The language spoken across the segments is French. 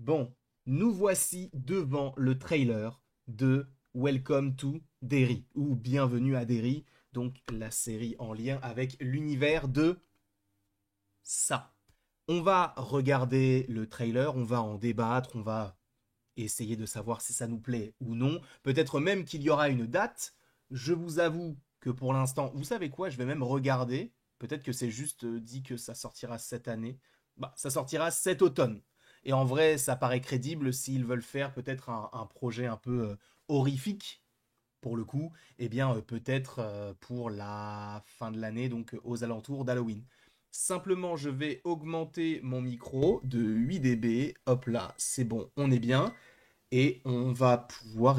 Bon, nous voici devant le trailer de Welcome to Derry, ou Bienvenue à Derry, donc la série en lien avec l'univers de ça. On va regarder le trailer, on va en débattre, on va essayer de savoir si ça nous plaît ou non. Peut-être même qu'il y aura une date. Je vous avoue que pour l'instant, vous savez quoi, je vais même regarder. Peut-être que c'est juste dit que ça sortira cette année. Bah, ça sortira cet automne. Et en vrai, ça paraît crédible s'ils veulent faire peut-être un projet un peu horrifique, pour le coup. Eh bien, peut-être pour la fin de l'année, donc aux alentours d'Halloween. Simplement, je vais augmenter mon micro de 8 dB. Hop là, c'est bon, on est bien. Et on va pouvoir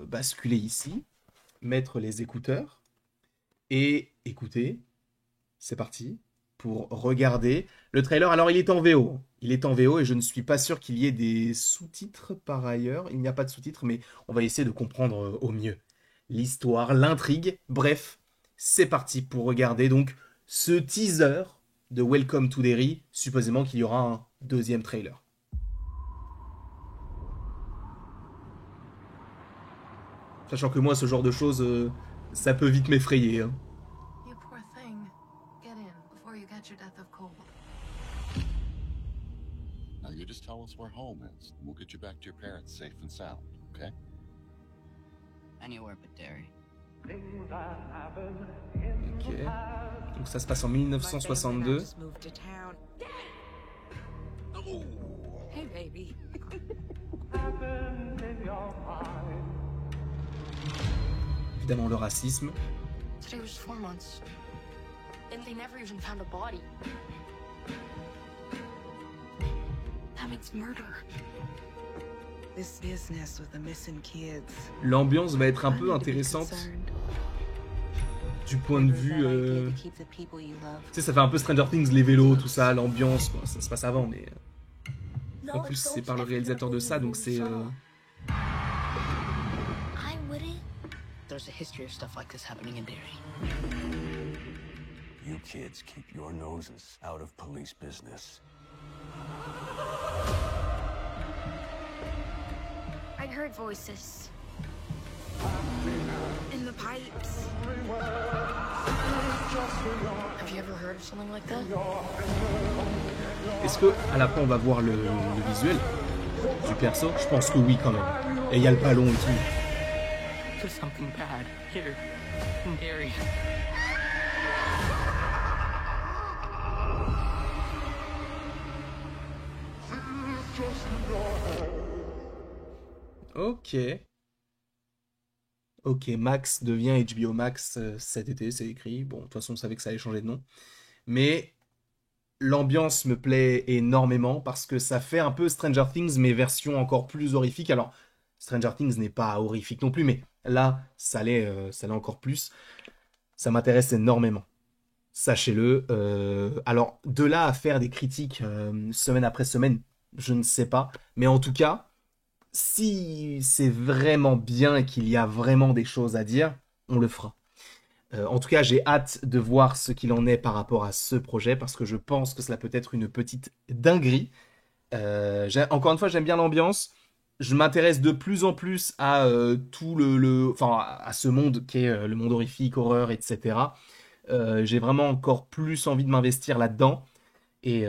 basculer ici, mettre les écouteurs et écouter. C'est parti pour regarder le trailer. Alors il est en VO. Il est en VO et je ne suis pas sûr qu'il y ait des sous-titres par ailleurs. Il n'y a pas de sous-titres, mais on va essayer de comprendre au mieux l'histoire, l'intrigue. Bref, c'est parti pour regarder donc ce teaser de Welcome to Derry. Supposément qu'il y aura un deuxième trailer. Sachant que moi, ce genre de choses, ça peut vite m'effrayer, hein. You poor thing. Get in before you catch your death of cold. Now you just tell us where home is, and we'll get you back to your parents safe and sound, okay? Anywhere but Derry. Ok. Donc ça se passe en 1962. Just moved to town. Hey, baby. Évidemment, le racisme. Today was 4 months. And they never even found a body. That means murder. This business with the missing kids. L'ambiance va être un I peu need to be intéressante concerned. du point de vue... That idea to keep the people you love. Tu sais, ça fait un peu Stranger Things, les vélos, tout ça, l'ambiance, quoi. Ça se passe avant, mais... En plus, c'est par le réalisateur de ça, donc c'est... Hi, Woody. There's a history of stuff like this happening in Derry. You kids keep your noses out of police business. I heard voices. In the pipes. Have you ever heard of something like that? Est-ce que à la fin, on va voir le visuel du perso? Je pense que oui, quand même. Et il y a le ballon et tout. There's something bad here in Derry. Ok. Ok, Max devient HBO Max cet été, c'est écrit. Bon, de toute façon, on savait que ça allait changer de nom. Mais l'ambiance me plaît énormément parce que ça fait un peu Stranger Things, mais version encore plus horrifique. Alors, Stranger Things n'est pas horrifique non plus, mais là, ça l'est encore plus. Ça m'intéresse énormément. Sachez-le. Alors, de là à faire des critiques semaine après semaine, je ne sais pas. Mais en tout cas, si c'est vraiment bien et qu'il y a vraiment des choses à dire, on le fera. En tout cas, j'ai hâte de voir ce qu'il en est par rapport à ce projet parce que je pense que cela peut être une petite dinguerie. Encore une fois, j'aime bien l'ambiance. Je m'intéresse de plus en plus à tout enfin, à ce monde qui est le monde horrifique, horreur, etc. J'ai vraiment encore plus envie de m'investir là-dedans. Et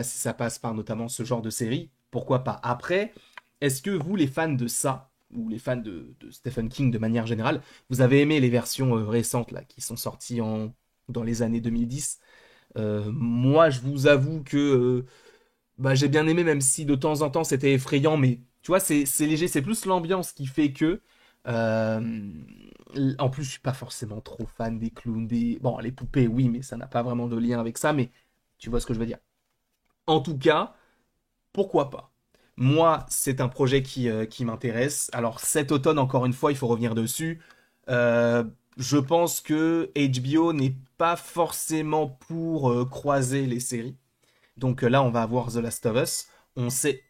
si ça passe par notamment ce genre de série, pourquoi pas. Après, est-ce que vous, les fans de ça, ou les fans de Stephen King de manière générale, vous avez aimé les versions récentes là, qui sont sorties dans les années 2010? Moi, je vous avoue que j'ai bien aimé, même si de temps en temps c'était effrayant, mais tu vois, c'est léger, c'est plus l'ambiance qui fait que... en plus, je suis pas forcément trop fan des clowns, Bon, les poupées, oui, mais ça n'a pas vraiment de lien avec ça, mais tu vois ce que je veux dire. En tout cas, pourquoi pas? Moi, c'est un projet qui m'intéresse. Alors, cet automne, encore une fois, il faut revenir dessus. Je pense que HBO n'est pas forcément pour croiser les séries. Donc là, on va avoir The Last of Us. On sait...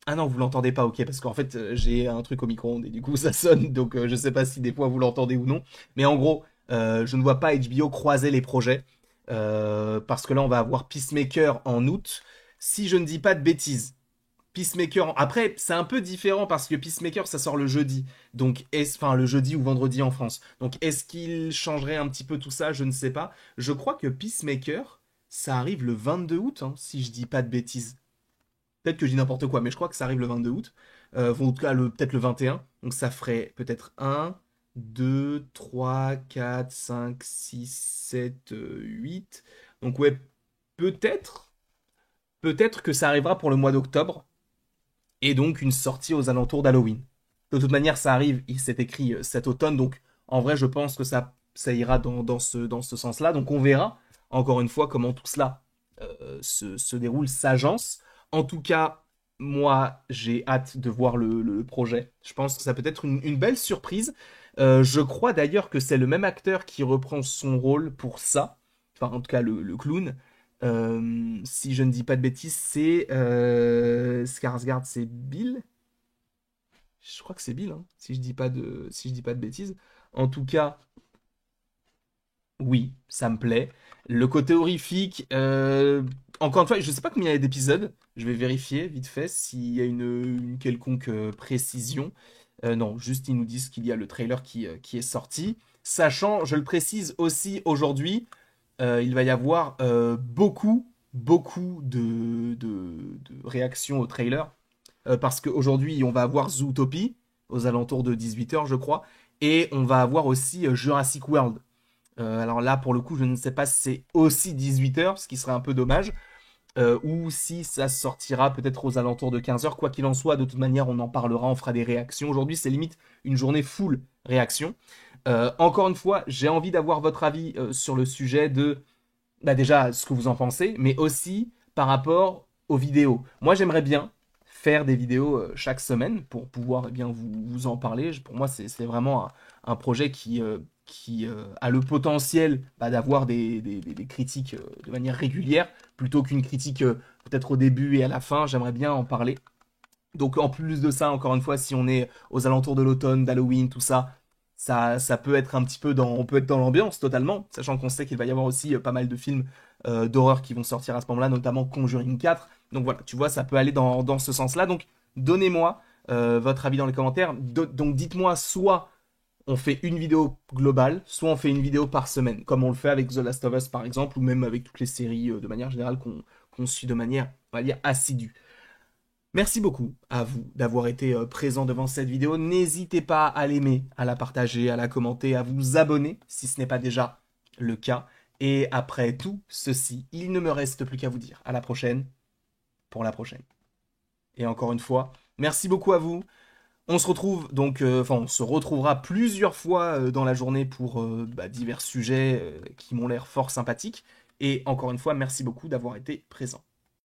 Ah non, vous l'entendez pas, ok, parce qu'en fait, j'ai un truc au micro-ondes et du coup, ça sonne. Donc, je sais pas si des fois vous l'entendez ou non. Mais en gros, je ne vois pas HBO croiser les projets. Parce que là, on va avoir Peacemaker en août. si je ne dis pas de bêtises. Peacemaker, après, c'est un peu différent parce que Peacemaker, ça sort le jeudi. Donc, enfin, le jeudi ou vendredi en France. Donc, est-ce qu'il changerait un petit peu tout ça? Je ne sais pas. Je crois que Peacemaker, ça arrive le 22 août, hein, si je dis pas de bêtises. Peut-être que je dis n'importe quoi, mais je crois que ça arrive le 22 août. En tout cas, peut-être le 21. Donc, ça ferait peut-être 1, 2, 3, 4, 5, 6, 7, 8. Donc, ouais, peut-être. Peut-être que ça arrivera pour le mois d'octobre et donc une sortie aux alentours d'Halloween. De toute manière, ça arrive, il s'est écrit cet automne, donc en vrai, je pense que ça ira dans ce sens-là. Donc on verra, encore une fois, comment tout cela se déroule, s'agence. En tout cas, moi, j'ai hâte de voir le projet. Je pense que ça peut être une belle surprise. Je crois d'ailleurs que c'est le même acteur qui reprend son rôle pour ça. Enfin, en tout cas, le clown. Si je ne dis pas de bêtises, c'est Skarsgård, c'est Bill. Je crois que c'est Bill, hein, si je dis pas de bêtises. En tout cas, oui, ça me plaît. Le côté horrifique, encore une fois, je sais pas combien il y a d'épisodes. Je vais vérifier vite fait s'il y a une quelconque précision. Non, juste ils nous disent qu'il y a le trailer qui est sorti. Sachant, je le précise aussi aujourd'hui, il va y avoir beaucoup de réactions au trailer. Parce qu'aujourd'hui, on va avoir Zootopie, aux alentours de 18h, je crois. Et on va avoir aussi Jurassic World. Alors là, pour le coup, je ne sais pas si c'est aussi 18h, ce qui serait un peu dommage. Ou si ça sortira peut-être aux alentours de 15h. Quoi qu'il en soit, de toute manière, on en parlera, on fera des réactions. Aujourd'hui, c'est limite une journée full réaction. Encore une fois, j'ai envie d'avoir votre avis sur le sujet de déjà ce que vous en pensez, mais aussi par rapport aux vidéos. Moi, j'aimerais bien faire des vidéos chaque semaine pour pouvoir bien vous en parler. Pour moi, c'est vraiment un projet qui a le potentiel d'avoir des critiques de manière régulière, plutôt qu'une critique peut-être au début et à la fin. J'aimerais bien en parler. Donc en plus de ça, encore une fois, si on est aux alentours de l'automne, d'Halloween, tout ça, ça peut être un petit peu on peut être dans l'ambiance totalement, sachant qu'on sait qu'il va y avoir aussi pas mal de films d'horreur qui vont sortir à ce moment-là, notamment Conjuring 4. Donc voilà, tu vois, ça peut aller dans ce sens-là. Donc donnez-moi votre avis dans les commentaires. Donc dites-moi, soit on fait une vidéo globale, soit on fait une vidéo par semaine, comme on le fait avec The Last of Us par exemple, ou même avec toutes les séries de manière générale qu'on suit de manière, on va dire, assidue. Merci beaucoup à vous d'avoir été présent devant cette vidéo. N'hésitez pas à l'aimer, à la partager, à la commenter, à vous abonner si ce n'est pas déjà le cas. Et après tout ceci, il ne me reste plus qu'à vous dire à la prochaine pour la prochaine. Et encore une fois, merci beaucoup à vous. On se retrouve donc, on se retrouvera plusieurs fois dans la journée pour divers sujets qui m'ont l'air fort sympathiques. Et encore une fois, merci beaucoup d'avoir été présent.